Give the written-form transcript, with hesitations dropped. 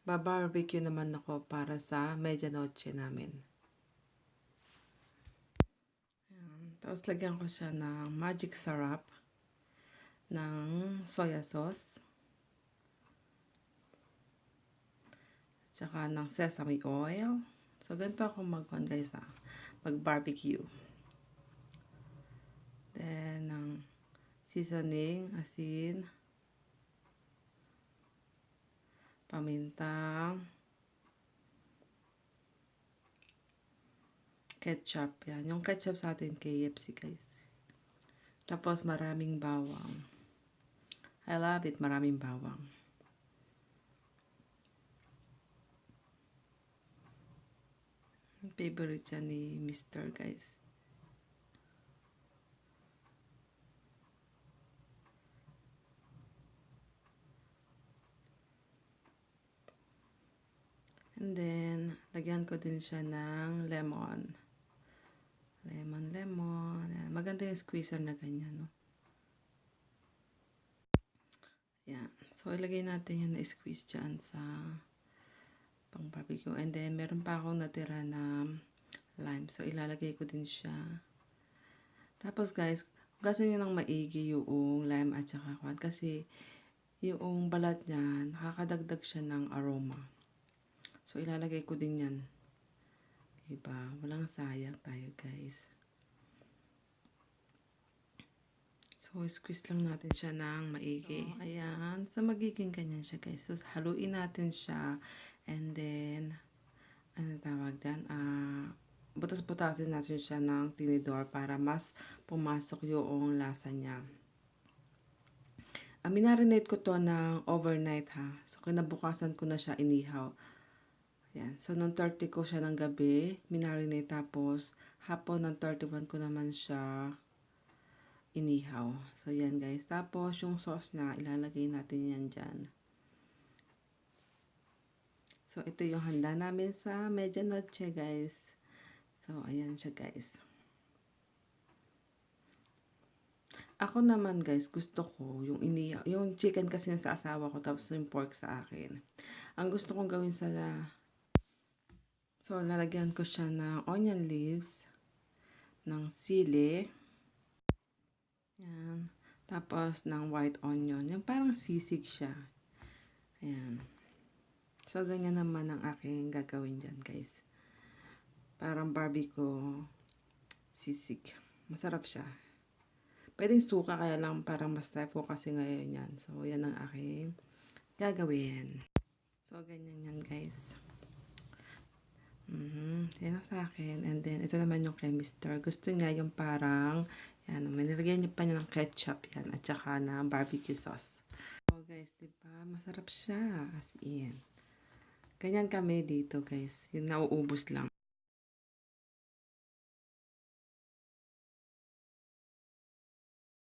Ba-barbecue naman ako para sa medianoche namin. Ayan. Tapos lagyan ko siya ng magic syrup ng soya sauce. Tsaka ng sesame oil. So, ganito ako guys, mag-barbecue. Then, ng seasoning, asin, paminta, ketchup. Yan. Yung ketchup sa atin, KFC, guys. Tapos, maraming bawang. I love it, maraming bawang. Favorite siya ni Mr. guys. And then, lagyan ko din siya ng lemon. Lemon. Maganda yung squeezer na ganyan, no? Yan. So, ilagay natin yung na-squeeze dyan sa pang barbecue. And then, meron pa akong natira na lime. So, ilalagay ko din siya. Tapos, guys, gusto nyo nang maigi yung lime at saka kwan. Kasi, yung balat niya, nakakadagdag siya ng aroma. So, ilalagay ko din yan. Diba? Walang sayang tayo, guys. So, squeeze lang natin siya ng maigi. So, ayan. So, magiging ganyan siya, guys. So, haluin natin siya. And then, ano tawag dyan? Butas-butasin natin siya ng tinidor para mas pumasok yung lasa niya. Minarinate ko to ng overnight, ha. So, kinabukasan ko na siya inihaw. Ayan. So, nung 30 ko siya ng gabi, minarinate. Tapos, hapon ng 31 ko naman siya inihaw. So, yan guys. Tapos, yung sauce na, ilalagay natin yan dyan. So, ito yung handa namin sa medianoche, guys. So, ayan siya, guys. Ako naman, guys, gusto ko yung inihaw. Yung chicken kasi sa asawa ko, tapos yung pork sa akin. Ang gusto kong gawin sa so, lalagyan ko siya ng onion leaves, ng sili, yan, tapos ng white onion, yung parang sisig siya, ayan. So, ganyan naman ang aking gagawin dyan, guys. Parang barbecue sisig. Masarap siya. Pwedeng suka, kaya lang parang mas type ko kasi ngayon yan. So, yan ang aking gagawin. So, ganyan yan, guys. Yan ang sa akin. And then, ito naman yung kay Mr. Gusto niya yung parang, yan, nilagyan niya pa niya ng ketchup yan, at saka na barbecue sauce. So, guys, diba? Masarap siya. As in. Ganyan kami dito, guys. Yung nauubos lang.